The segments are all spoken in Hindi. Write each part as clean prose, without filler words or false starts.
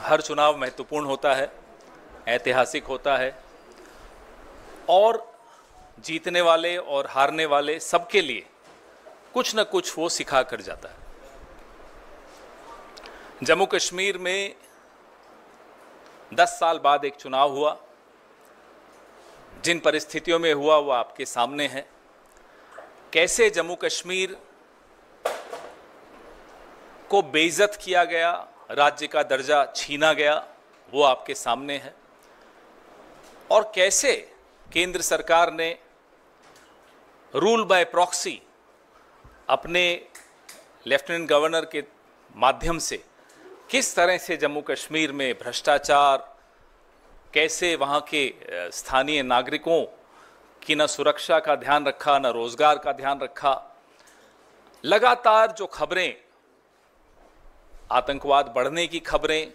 हर चुनाव महत्वपूर्ण होता है, ऐतिहासिक होता है और जीतने वाले और हारने वाले सबके लिए कुछ न कुछ वो सिखा कर जाता है। जम्मू कश्मीर में 10 साल बाद एक चुनाव हुआ। जिन परिस्थितियों में हुआ वो आपके सामने है। कैसे जम्मू कश्मीर को बेइज्जत किया गया, राज्य का दर्जा छीना गया, वो आपके सामने है। और कैसे केंद्र सरकार ने रूल बाय प्रॉक्सी अपने लेफ्टिनेंट गवर्नर के माध्यम से किस तरह से जम्मू कश्मीर में भ्रष्टाचार, कैसे वहाँ के स्थानीय नागरिकों की न सुरक्षा का ध्यान रखा, न रोजगार का ध्यान रखा। लगातार जो खबरें, आतंकवाद बढ़ने की खबरें,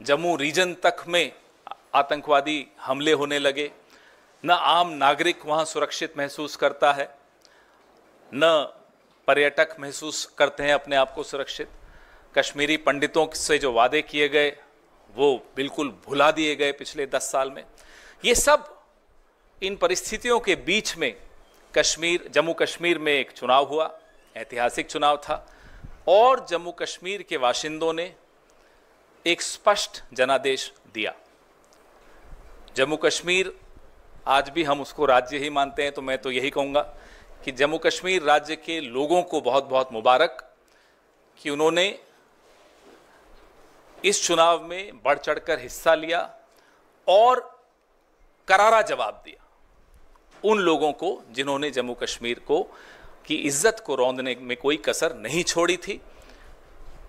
जम्मू रीजन तक में आतंकवादी हमले होने लगे, न आम नागरिक वहाँ सुरक्षित महसूस करता है, न पर्यटक महसूस करते हैं अपने आप को सुरक्षित। कश्मीरी पंडितों से जो वादे किए गए वो बिल्कुल भुला दिए गए पिछले 10 साल में। ये सब इन परिस्थितियों के बीच में जम्मू कश्मीर में एक चुनाव हुआ, ऐतिहासिक चुनाव था और जम्मू कश्मीर के बाशिंदों ने एक स्पष्ट जनादेश दिया। जम्मू कश्मीर, आज भी हम उसको राज्य ही मानते हैं, तो मैं तो यही कहूँगा कि जम्मू कश्मीर राज्य के लोगों को बहुत बहुत मुबारक कि उन्होंने इस चुनाव में बढ़ चढ़कर हिस्सा लिया और करारा जवाब दिया उन लोगों को जिन्होंने जम्मू कश्मीर को की इज्जत को रौंदने में कोई कसर नहीं छोड़ी थी।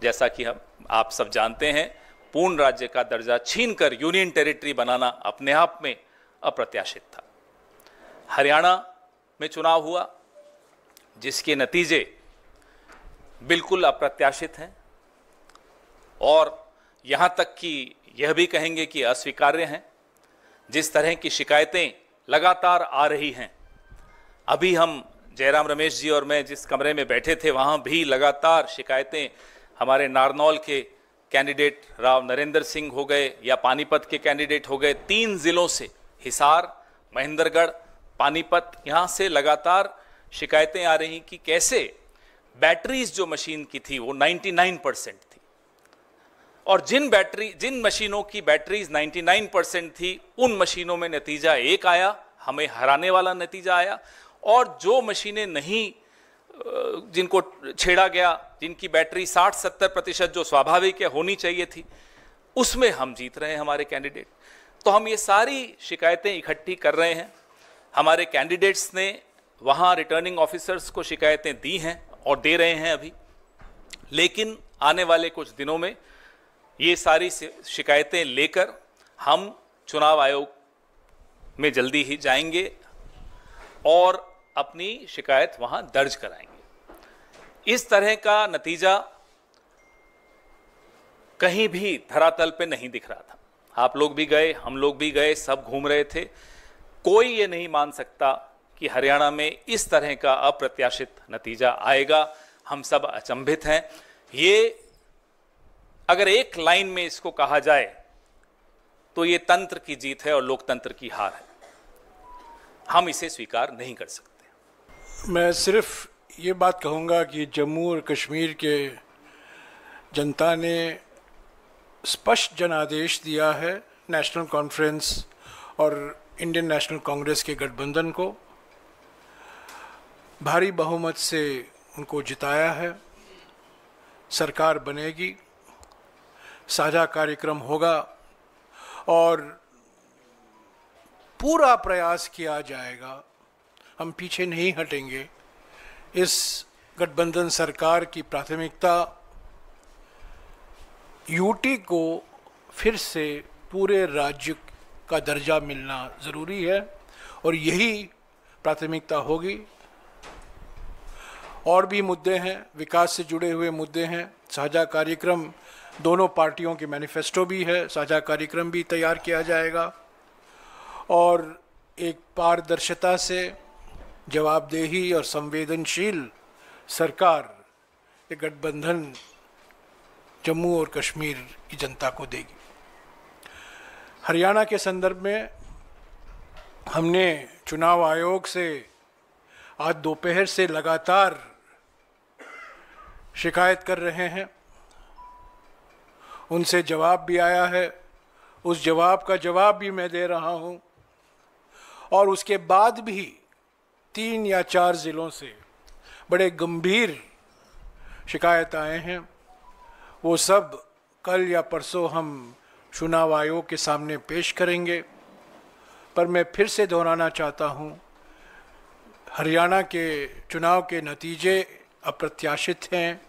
जैसा कि आप सब जानते हैं, पूर्ण राज्य का दर्जा छीनकर यूनियन टेरिटरी बनाना अपने आप में अप्रत्याशित था। हरियाणा में चुनाव हुआ जिसके नतीजे बिल्कुल अप्रत्याशित हैं और यहाँ तक कि यह भी कहेंगे कि अस्वीकार्य हैं। जिस तरह की शिकायतें लगातार आ रही हैं, अभी हम जयराम रमेश जी और मैं जिस कमरे में बैठे थे वहाँ भी लगातार शिकायतें, हमारे नारनौल के कैंडिडेट राव नरेंद्र सिंह हो गए या पानीपत के कैंडिडेट हो गए, 3 जिलों से, हिसार, महेंद्रगढ़, पानीपत, यहाँ से लगातार शिकायतें आ रही कि कैसे बैटरीज जो मशीन की थी वो 99% थी और जिन मशीनों की बैटरीज 99% थी उन मशीनों में नतीजा एक आया, हमें हराने वाला नतीजा आया। और जो मशीनें नहीं, जिनको छेड़ा गया, जिनकी बैटरी 60-70% जो स्वाभाविक है होनी चाहिए थी, उसमें हम जीत रहे हैं हमारे कैंडिडेट। तो हम ये सारी शिकायतें इकट्ठी कर रहे हैं। हमारे कैंडिडेट्स ने वहाँ रिटर्निंग ऑफिसर्स को शिकायतें दी हैं और दे रहे हैं अभी, लेकिन आने वाले कुछ दिनों में ये सारी शिकायतें लेकर हम चुनाव आयोग में जल्दी ही जाएंगे और अपनी शिकायत वहाँ दर्ज कराएंगे। इस तरह का नतीजा कहीं भी धरातल पे नहीं दिख रहा था। आप लोग भी गए, हम लोग भी गए, सब घूम रहे थे। कोई ये नहीं मान सकता कि हरियाणा में इस तरह का अप्रत्याशित नतीजा आएगा। हम सब अचंभित हैं। ये अगर एक लाइन में इसको कहा जाए तो ये तंत्र की जीत है और लोकतंत्र की हार है। हम इसे स्वीकार नहीं कर सकते। मैं सिर्फ ये बात कहूँगा कि जम्मू और कश्मीर के जनता ने स्पष्ट जनादेश दिया है नेशनल कॉन्फ्रेंस और इंडियन नेशनल कांग्रेस के गठबंधन को। भारी बहुमत से उनको जिताया है। सरकार बनेगी, साझा कार्यक्रम होगा और पूरा प्रयास किया जाएगा। हम पीछे नहीं हटेंगे। इस गठबंधन सरकार की प्राथमिकता यूटी को फिर से पूरे राज्य का दर्जा मिलना ज़रूरी है और यही प्राथमिकता होगी। और भी मुद्दे हैं, विकास से जुड़े हुए मुद्दे हैं। साझा कार्यक्रम, दोनों पार्टियों के मैनिफेस्टो भी है, साझा कार्यक्रम भी तैयार किया जाएगा और एक पारदर्शिता से जवाबदेही और संवेदनशील सरकार ये गठबंधन जम्मू और कश्मीर की जनता को देगी। हरियाणा के संदर्भ में हमने चुनाव आयोग से आज दोपहर से लगातार शिकायत कर रहे हैं। उनसे जवाब भी आया है, उस जवाब का जवाब भी मैं दे रहा हूं, और उसके बाद भी 3 या 4 जिलों से बड़े गंभीर शिकायत आए हैं। वो सब कल या परसों हम चुनाव आयोग के सामने पेश करेंगे। पर मैं फिर से दोहराना चाहता हूं, हरियाणा के चुनाव के नतीजे अप्रत्याशित हैं,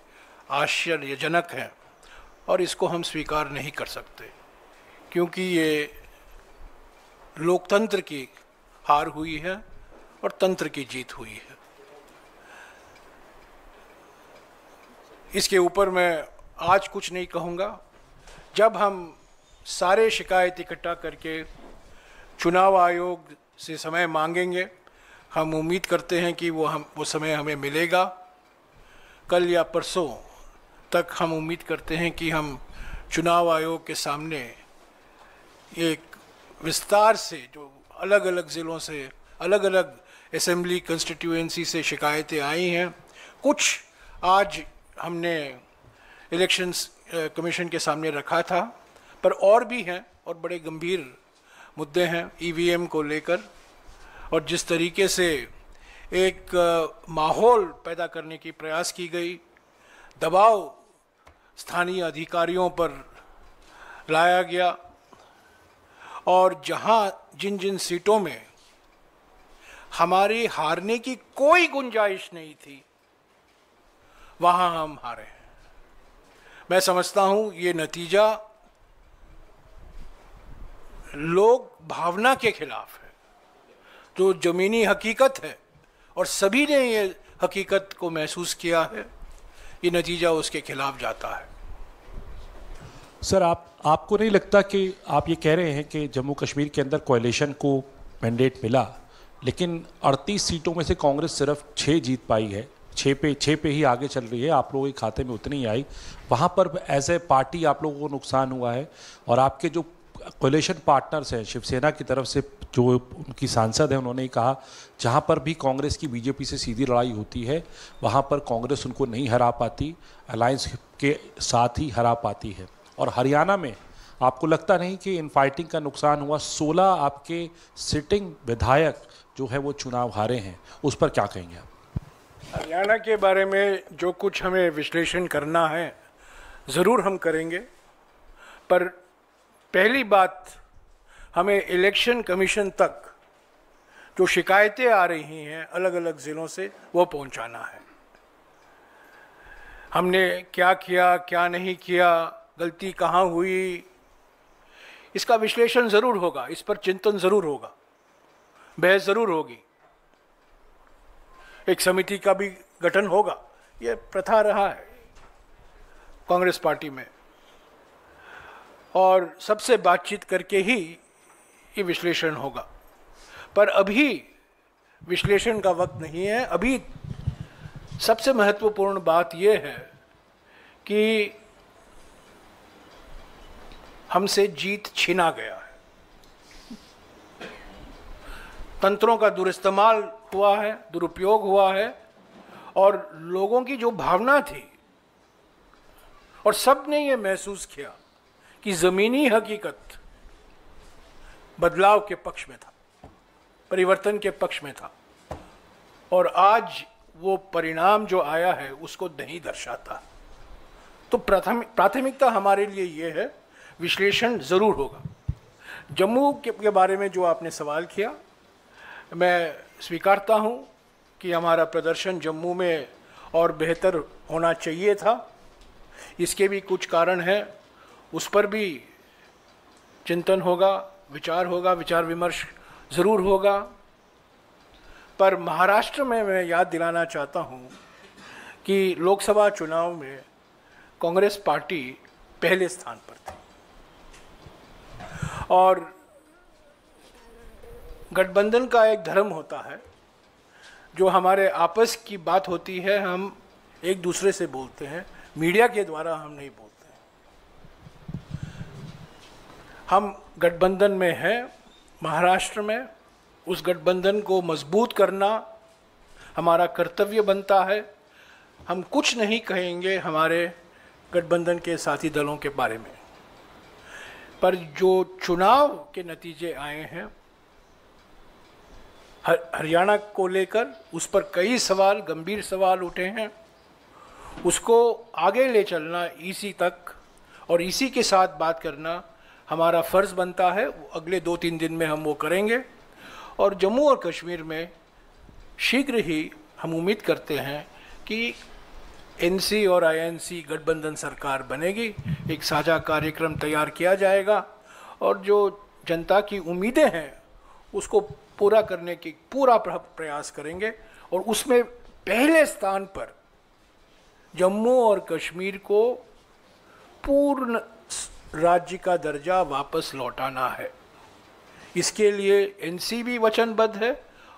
आश्चर्यजनक हैं, और इसको हम स्वीकार नहीं कर सकते, क्योंकि ये लोकतंत्र की हार हुई है और तंत्र की जीत हुई है। इसके ऊपर मैं आज कुछ नहीं कहूँगा। जब हम सारे शिकायत इकट्ठा करके चुनाव आयोग से समय मांगेंगे, हम उम्मीद करते हैं कि वो समय हमें मिलेगा। कल या परसों तक हम उम्मीद करते हैं कि हम चुनाव आयोग के सामने एक विस्तार से, जो अलग अलग ज़िलों से, अलग अलग असेंबली कंस्टिट्यूएंसी से शिकायतें आई हैं, कुछ आज हमने इलेक्शंस कमीशन के सामने रखा था, पर और भी हैं और बड़े गंभीर मुद्दे हैं ईवीएम को लेकर। और जिस तरीके से एक माहौल पैदा करने की प्रयास की गई, दबाव स्थानीय अधिकारियों पर लाया गया, और जहां जिन जिन सीटों में हमारी हारने की कोई गुंजाइश नहीं थी, वहां हम हारे हैं। मैं समझता हूं ये नतीजा लोक भावना के खिलाफ है, जो जमीनी हकीकत है, और सभी ने ये हकीकत को महसूस किया है। ये नतीजा उसके खिलाफ जाता है। सर, आपको नहीं लगता कि आप ये कह रहे हैं कि जम्मू कश्मीर के अंदर कोalition को मैंडेट मिला, लेकिन 38 सीटों में से कांग्रेस सिर्फ 6 जीत पाई है, 6 पे ही आगे चल रही है, आप लोगों के खाते में उतनी ही आई, वहाँ पर एज ए पार्टी आप लोगों को नुकसान हुआ है, और आपके जो कोलिशन पार्टनर्स हैं शिवसेना की तरफ से, जो उनकी सांसद है, उन्होंने कहा जहाँ पर भी कांग्रेस की बीजेपी से सीधी लड़ाई होती है वहाँ पर कांग्रेस उनको नहीं हरा पाती, अलायंस के साथ ही हरा पाती है। और हरियाणा में आपको लगता नहीं कि इन फाइटिंग का नुकसान हुआ? 16 आपके सिटिंग विधायक जो है वो चुनाव हारे हैं, उस पर क्या कहेंगे आप? हरियाणा के बारे में जो कुछ हमें विश्लेषण करना है ज़रूर हम करेंगे, पर पहली बात, हमें इलेक्शन कमीशन तक जो शिकायतें आ रही हैं अलग अलग ज़िलों से, वो पहुंचाना है। हमने क्या किया, क्या नहीं किया, गलती कहाँ हुई, इसका विश्लेषण ज़रूर होगा, इस पर चिंतन ज़रूर होगा, बहस ज़रूर होगी, एक समिति का भी गठन होगा। ये प्रथा रहा है कांग्रेस पार्टी में, और सबसे बातचीत करके ही ये विश्लेषण होगा। पर अभी विश्लेषण का वक्त नहीं है। अभी सबसे महत्वपूर्ण बात यह है कि हमसे जीत छीना गया है, तंत्रों का दुरुइस्तेमाल हुआ है, दुरुपयोग हुआ है, और लोगों की जो भावना थी, और सब ने ये महसूस किया कि ज़मीनी हकीकत बदलाव के पक्ष में था, परिवर्तन के पक्ष में था, और आज वो परिणाम जो आया है उसको नहीं दर्शाता। तो प्राथमिकता हमारे लिए ये है, विश्लेषण ज़रूर होगा। जम्मू के बारे में जो आपने सवाल किया, मैं स्वीकारता हूँ कि हमारा प्रदर्शन जम्मू में और बेहतर होना चाहिए था। इसके भी कुछ कारण हैं, उस पर भी चिंतन होगा, विचार विमर्श ज़रूर होगा। पर महाराष्ट्र में मैं याद दिलाना चाहता हूँ कि लोकसभा चुनाव में कांग्रेस पार्टी पहले स्थान पर थी, और गठबंधन का एक धर्म होता है, जो हमारे आपस की बात होती है हम एक दूसरे से बोलते हैं, मीडिया के द्वारा हम नहीं बोलते हैं। हम गठबंधन में है महाराष्ट्र में, उस गठबंधन को मजबूत करना हमारा कर्तव्य बनता है। हम कुछ नहीं कहेंगे हमारे गठबंधन के साथी दलों के बारे में, पर जो चुनाव के नतीजे आए हैं हरियाणा को लेकर, उस पर कई सवाल, गंभीर सवाल उठे हैं। उसको आगे ले चलना ईसी तक और इसी के साथ बात करना हमारा फ़र्ज़ बनता है। अगले 2-3 दिन में हम वो करेंगे और जम्मू और कश्मीर में शीघ्र ही हम उम्मीद करते हैं कि एनसी और आईएनसी गठबंधन सरकार बनेगी, एक साझा कार्यक्रम तैयार किया जाएगा और जो जनता की उम्मीदें हैं उसको पूरा करने की पूरा प्रयास करेंगे और उसमें पहले स्थान पर जम्मू और कश्मीर को पूर्ण राज्य का दर्जा वापस लौटाना है। इसके लिए एनसी भी वचनबद्ध है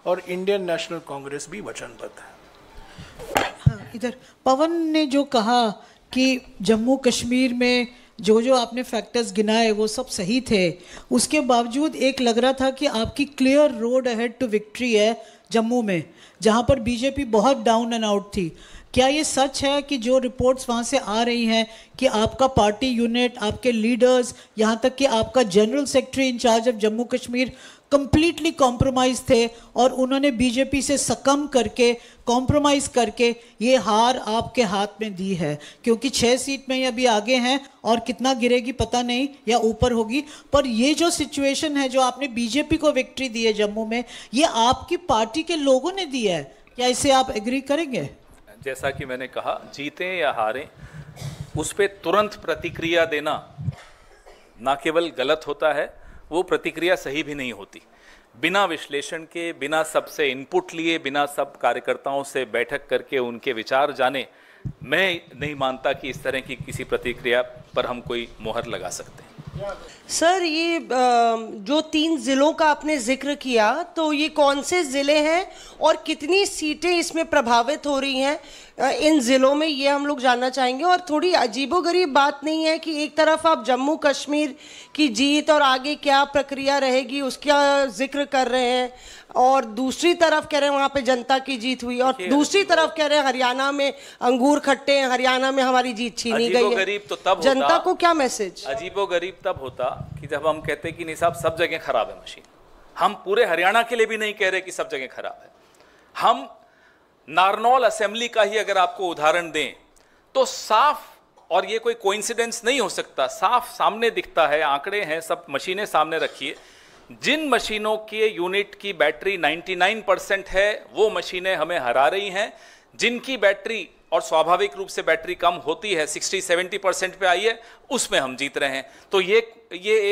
और इंडियन नेशनल कांग्रेस भी वचनबद्ध है। हाँ, इधर पवन ने जो कहा कि जम्मू कश्मीर में जो जो आपने फैक्टर्स गिनाए वो सब सही थे, उसके बावजूद एक लग रहा था कि आपकी clear road ahead to victory है जम्मू में, जहाँ पर बीजेपी बहुत डाउन एंड आउट थी। क्या ये सच है कि जो रिपोर्ट्स वहाँ से आ रही हैं कि आपका पार्टी यूनिट, आपके लीडर्स, यहाँ तक कि आपका general secretary in charge of Jammu Kashmir completely compromise थे और उन्होंने बीजेपी से सकम करके, कॉम्प्रोमाइज़ करके ये हार आपके हाथ में दी है? क्योंकि 6 सीट में ये अभी आगे हैं और कितना गिरेगी पता नहीं, या ऊपर होगी, पर ये जो सिचुएशन है जो आपने बीजेपी को विक्ट्री दी है जम्मू में, ये आपकी पार्टी के लोगों ने दी है। क्या इसे आप एग्री करेंगे? जैसा कि मैंने कहा, जीतें या हारें उस पर तुरंत प्रतिक्रिया देना ना केवल गलत होता है, वो प्रतिक्रिया सही भी नहीं होती। बिना विश्लेषण के, बिना सबसे इनपुट लिए, बिना सब कार्यकर्ताओं से बैठक करके उनके विचार जाने, मैं नहीं मानता कि इस तरह की किसी प्रतिक्रिया पर हम कोई मोहर लगा सकते हैं। सर, ये जो 3 जिलों का आपने जिक्र किया, तो ये कौन से ज़िले हैं और कितनी सीटें इसमें प्रभावित हो रही हैं इन ज़िलों में, ये हम लोग जानना चाहेंगे। और थोड़ी अजीबोगरीब बात नहीं है कि एक तरफ आप जम्मू कश्मीर की जीत और आगे क्या प्रक्रिया रहेगी उसका जिक्र कर रहे हैं और दूसरी तरफ कह रहे हैं वहाँ पे जनता की जीत हुई, और दूसरी तरफ कह रहे हैं हरियाणा में अंगूर खट्टे हैं, हरियाणा में हमारी जीत छीनी गई है। तो तब जनता को क्या मैसेज? अजीबोगरीब तब होता कि जब हम कहते कि नहीं साहब सब जगह खराब है मशीन। हम पूरे हरियाणा के लिए भी नहीं कह रहे कि सब जगह खराब है। हम नारनौल असेंबली का ही अगर आपको उदाहरण दें तो साफ, और ये कोई कोइंसिडेंस नहीं हो सकता, साफ सामने दिखता है, आंकड़े हैं, सब मशीनें सामने रखिए। जिन मशीनों के यूनिट की बैटरी 99% है वो मशीनें हमें हरा रही हैं। जिनकी बैटरी, और स्वाभाविक रूप से बैटरी कम होती है, 60-70% पे आई है, उसमें हम जीत रहे हैं। तो ये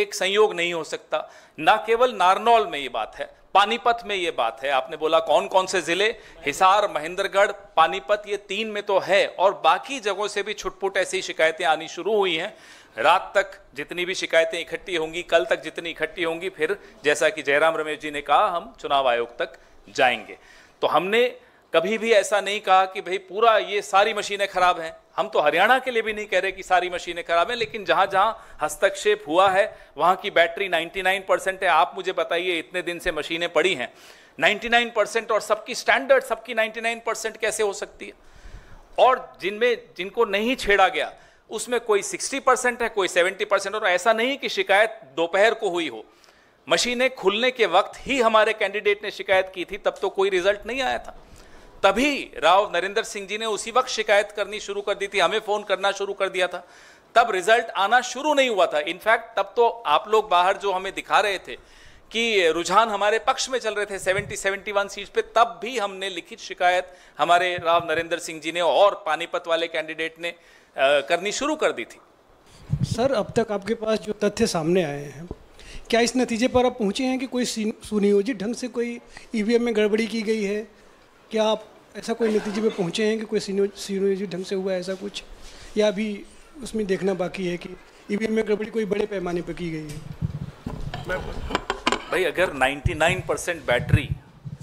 एक संयोग नहीं हो सकता। ना केवल नारनौल में ये बात है, पानीपत में ये बात है। आपने बोला कौन कौन से जिले, हिसार, महेंद्रगढ़, पानीपत, ये 3 में तो है, और बाकी जगहों से भी छुटपुट ऐसी शिकायतें आनी शुरू हुई हैं। रात तक जितनी भी शिकायतें इकट्ठी होंगी, कल तक जितनी इकट्ठी होंगी, फिर जैसा कि जयराम रमेश जी ने कहा, हम चुनाव आयोग तक जाएंगे। तो हमने कभी भी ऐसा नहीं कहा कि भाई पूरा ये सारी मशीनें खराब हैं। हम तो हरियाणा के लिए भी नहीं कह रहे कि सारी मशीनें खराब हैं, लेकिन जहां जहां हस्तक्षेप हुआ है वहां की बैटरी 99% है। आप मुझे बताइए, इतने दिन से मशीनें पड़ी हैं 99% और सबकी स्टैंडर्ड, सबकी 99% कैसे हो सकती है? और जिनको नहीं छेड़ा गया उसमें कोई 60% है, कोई 70%। और ऐसा नहीं कि शिकायत दोपहर को हुई हो, मशीनें खुलने के वक्त ही हमारे कैंडिडेट ने शिकायत की थी, तब तो कोई रिजल्ट नहीं आया था। तभी राव नरेंद्र सिंह जी ने उसी वक्त शिकायत करनी शुरू कर दी थी, हमें फोन करना शुरू कर दिया था, तब रिजल्ट आना शुरू नहीं हुआ था। इनफैक्ट तब तो आप लोग बाहर जो हमें दिखा रहे थे कि रुझान हमारे पक्ष में चल रहे थे 70-71 सीट पे, तब भी हमने लिखित शिकायत हमारे राव नरेंद्र सिंह जी ने और पानीपत वाले कैंडिडेट ने करनी शुरू कर दी थी। सर, अब तक आपके पास जो तथ्य सामने आए हैं, क्या इस नतीजे पर आप पहुंचे हैं कि कोई सुनियोजित ढंग से कोई ईवीएम में गड़बड़ी की गई है? क्या आप ऐसा कोई नतीजे पे पहुंचे हैं कि कोई सुनियोजित ढंग से हुआ है ऐसा कुछ, या अभी उसमें देखना बाकी है कि ईवीएम में गड़बड़ी कोई बड़े पैमाने पर की गई है? भाई, अगर 99% बैटरी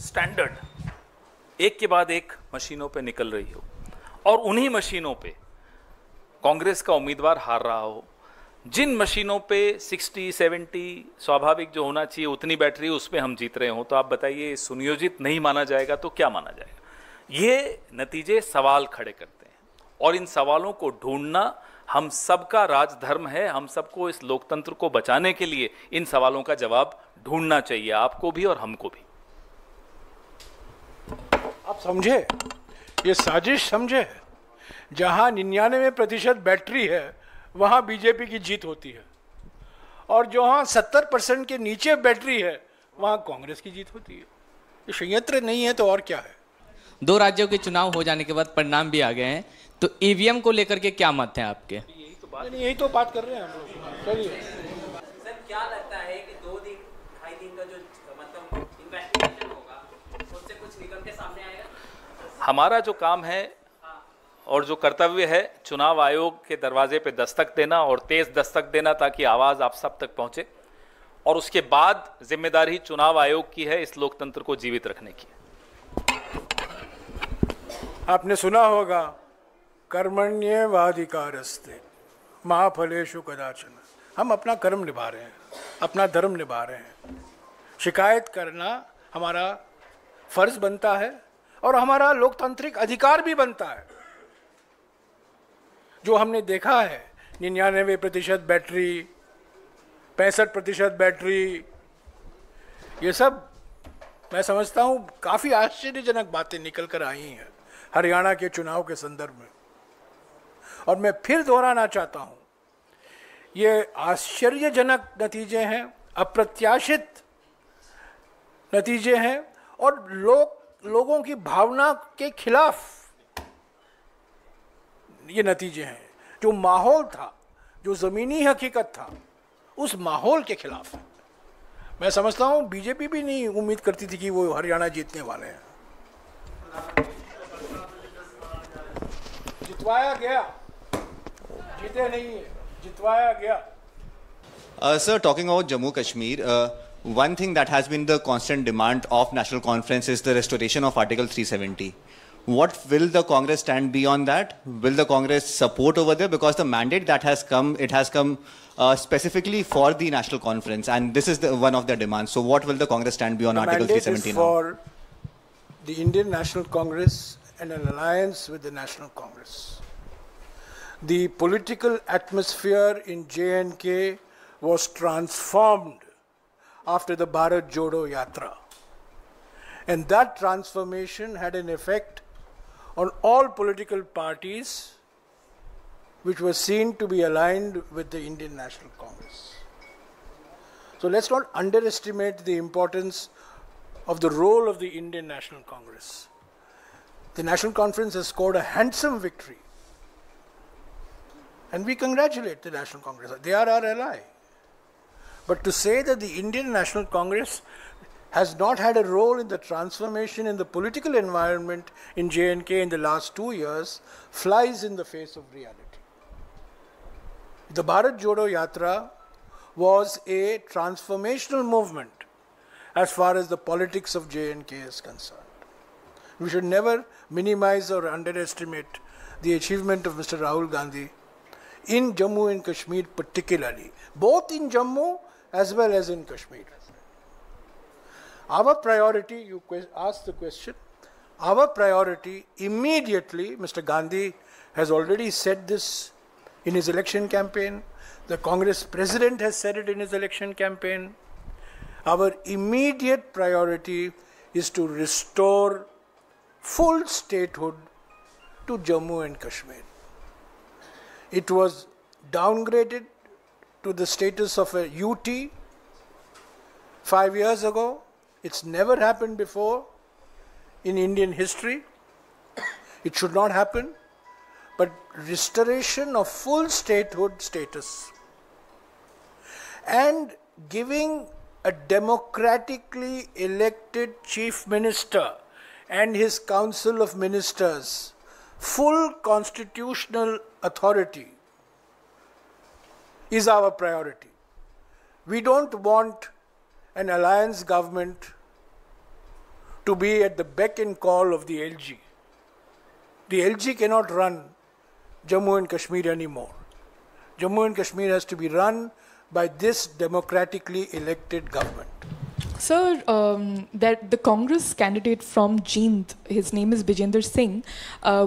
स्टैंडर्ड एक के बाद एक मशीनों पे निकल रही हो और उन्हीं मशीनों पे कांग्रेस का उम्मीदवार हार रहा हो, जिन मशीनों पे 60-70 स्वाभाविक जो होना चाहिए उतनी बैटरी उस पे हम जीत रहे हो, तो आप बताइए सुनियोजित नहीं माना जाएगा तो क्या माना जाएगा? ये नतीजे सवाल खड़े करते हैं और इन सवालों को ढूंढना हम सबका राजधर्म है। हम सबको इस लोकतंत्र को बचाने के लिए इन सवालों का जवाब ढूंढना चाहिए, आपको भी और हमको भी। आप समझे, ये साजिश समझे, जहां 99% बैटरी है वहां बीजेपी की जीत होती है, और जहां 70% के नीचे बैटरी है वहां कांग्रेस की जीत होती है। ये संयंत्र नहीं है तो और क्या है? 2 राज्यों के चुनाव हो जाने के बाद परिणाम भी आ गए हैं, तो ईवीएम को लेकर के क्या मत है आपके? यही तो बात कर रहे हैं हम लोग। चलिए सर, क्या लगता है कि 2 दिन 2.5 दिन का जो मतलब इन्वेस्टिगेशन होगा उससे कुछ निकल के सामने आएगा? हमारा जो काम है और जो कर्तव्य है, चुनाव आयोग के दरवाजे पे दस्तक देना और तेज दस्तक देना ताकि आवाज आप सब तक पहुंचे, और उसके बाद जिम्मेदारी चुनाव आयोग की है इस लोकतंत्र को जीवित रखने की। आपने सुना होगा, कर्मण्येवाधिकारस्ते मा फलेषु कदाचन। हम अपना कर्म निभा रहे हैं, अपना धर्म निभा रहे हैं। शिकायत करना हमारा फर्ज बनता है और हमारा लोकतांत्रिक अधिकार भी बनता है। जो हमने देखा है 99% बैटरी, 65% बैटरी, ये सब मैं समझता हूँ काफ़ी आश्चर्यजनक बातें निकल कर आई हैं हरियाणा के चुनाव के संदर्भ में। और मैं फिर दोहराना चाहता हूँ, ये आश्चर्यजनक नतीजे हैं, अप्रत्याशित नतीजे हैं और लोगों की भावना के खिलाफ ये नतीजे हैं। जो माहौल था, जो ज़मीनी हकीकत था, उस माहौल के खिलाफ है। मैं समझता हूँ बीजेपी भी नहीं उम्मीद करती थी कि वो हरियाणा जीतने वाले हैं। जितवाया गया, जीते नहीं है, जितवाया गया। Sir, talking about Jammu Kashmir, one thing that has been the constant demand of National Conference is the restoration of Article 370. What will the Congress stand beyond that? Will the Congress support over there? Because the mandate that has come, it has come specifically for the National Conference, and this is one of their demands. So what will the Congress stand beyond Article 370 now? The mandate is for the Indian National Congress and an alliance with the National Congress. The political atmosphere in J&K was transformed after the Bharat Jodo Yatra. And that transformation had an effect on all political parties which were seen to be aligned with the Indian National Congress. So let's not underestimate the importance of the role of the Indian National Congress. The National Conference has scored a handsome victory, and we congratulate the National Congress. They are our ally. But to say that the Indian National Congress has not had a role in the transformation in the political environment in J&K in the last 2 years flies in the face of reality. The Bharat Jodo Yatra was a transformational movement as far as the politics of J&K is concerned. We should never minimize or underestimate the achievement of Mr. Rahul Gandhi in Jammu and Kashmir particularly, both in Jammu as well as in Kashmir. Our priority, you asked the question, our priority immediately, Mr. Gandhi has already said this in his election campaign, the Congress president has said it in his election campaign, our immediate priority is to restore full statehood to Jammu and Kashmir. It was downgraded to the status of a UT 5 years ago. It's never happened before in Indian history. It should not happen. But restoration of full statehood status and giving a democratically elected chief minister and his council of ministers full constitutional authority is our priority. We don't want an alliance government to be at the beck and call of the LG. The LG cannot run Jammu and Kashmir anymore. Jammu and Kashmir has to be run by this democratically elected government. Sir, that the Congress candidate from Jeend, his name is Bijender Singh,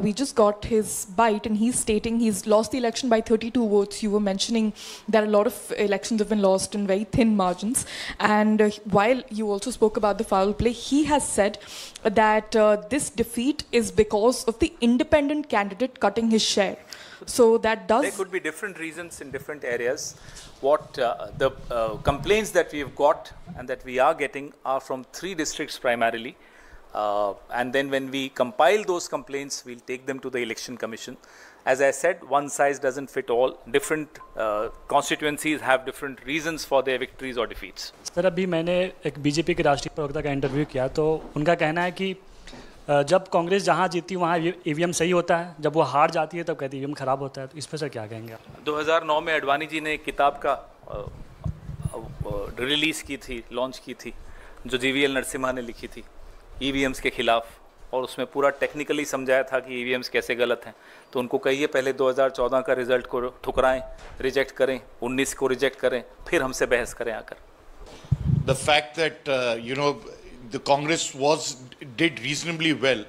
we just got his bite and he's stating he's lost the election by 32 votes. You were mentioning that a lot of elections have been lost in very thin margins. And while you also spoke about the foul play, he has said that this defeat is because of the independent candidate cutting his share. So that does... There could be different reasons in different areas. What the complaints that we've got and that we are getting are from 3 districts primarily. And then when we compile those complaints, we'll take them to the Election Commission. As I said, one size doesn't fit all. Different constituencies have different reasons for their victories or defeats. Sir, अभी मैंने एक बीजेपी के राष्ट्रीय प्रवक्ता का इंटरव्यू किया तो उनका कहना है कि जब कांग्रेस जहां जीती वहां ईवीएम सही होता है, जब वो हार जाती है तब कहती है ईवीएम खराब होता है। तो इस पर सर क्या कहेंगे आप? 2009 में अडवाणी जी ने एक किताब का रिलीज़ की थी, लॉन्च की थी, जो जीवीएल नरसिम्हा ने लिखी थी ईवीएम्स के खिलाफ, और उसमें पूरा टेक्निकली समझाया था कि ईवीएम्स कैसे गलत हैं। तो उनको कहिए पहले 2014 का रिजल्ट को ठुकराएं, रिजेक्ट करें, 19 को रिजेक्ट करें, फिर हमसे बहस करें आकर। The fact that the Congress did reasonably well,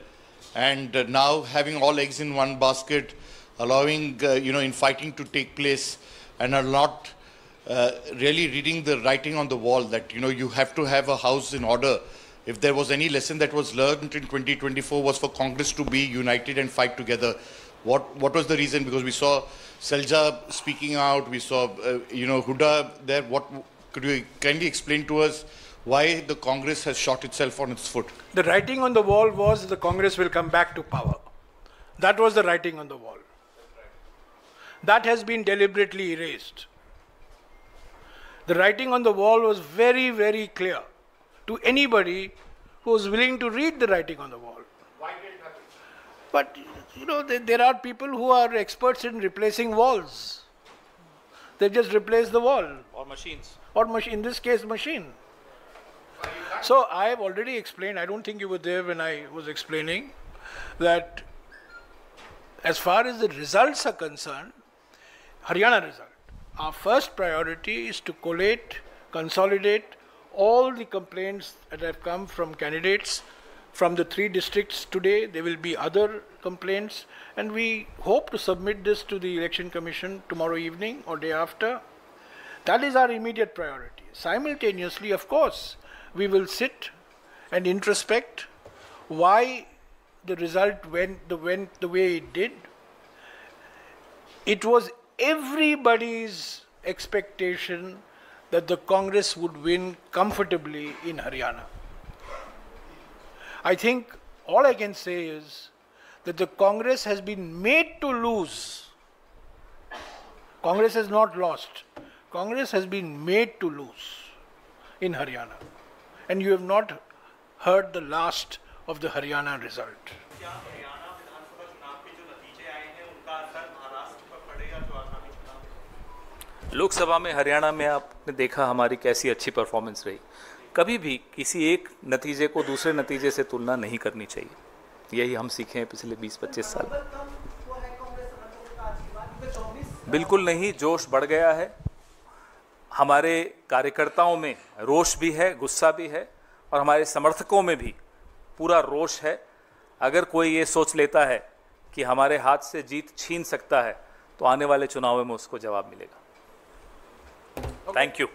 and now having all eggs in one basket, allowing infighting to take place, and are not really reading the writing on the wall that you have to have a house in order. If there was any lesson that was learned in 2024 was for Congress to be united and fight together. What was the reason? Because we saw Selja speaking out, we saw Huda there. Could you kindly explain to us why the Congress has shot itself on its foot? The writing on the wall was the Congress will come back to power. That was the writing on the wall. That has been deliberately erased. The writing on the wall was very, very clear to anybody who was willing to read the writing on the wall. Why did it happen? But, there are people who are experts in replacing walls. They just replace the wall. Or machines. Or in this case, machine. So I have already explained, I don't think you were there when I was explaining, that as far as the results are concerned, Haryana result, our first priority is to collate, consolidate all the complaints that have come from candidates from the 3 districts today. There will be other complaints, and we hope to submit this to the Election Commission tomorrow evening or day after. That is our immediate priority. Simultaneously, of course, we will sit and introspect why the result went the way it did. It was everybody's expectation that the Congress would win comfortably in Haryana. I think all I can say is that the Congress has been made to lose. Congress has not lost. Congress has been made to lose in Haryana. And you have not heard the last of the Haryana result. Lok Sabha में हरियाणा में आपने देखा हमारी कैसी अच्छी परफॉर्मेंस रही। कभी भी किसी एक नतीजे को दूसरे नतीजे से तुलना नहीं करनी चाहिए। यही हम सीखे हैं पिछले 20-25 साल। बिल्कुल नहीं, जोश बढ़ गया है। हमारे कार्यकर्ताओं में रोष भी है, गुस्सा भी है, और हमारे समर्थकों में भी पूरा रोष है। अगर कोई ये सोच लेता है कि हमारे हाथ से जीत छीन सकता है तो आने वाले चुनावों में उसको जवाब मिलेगा। Thank you.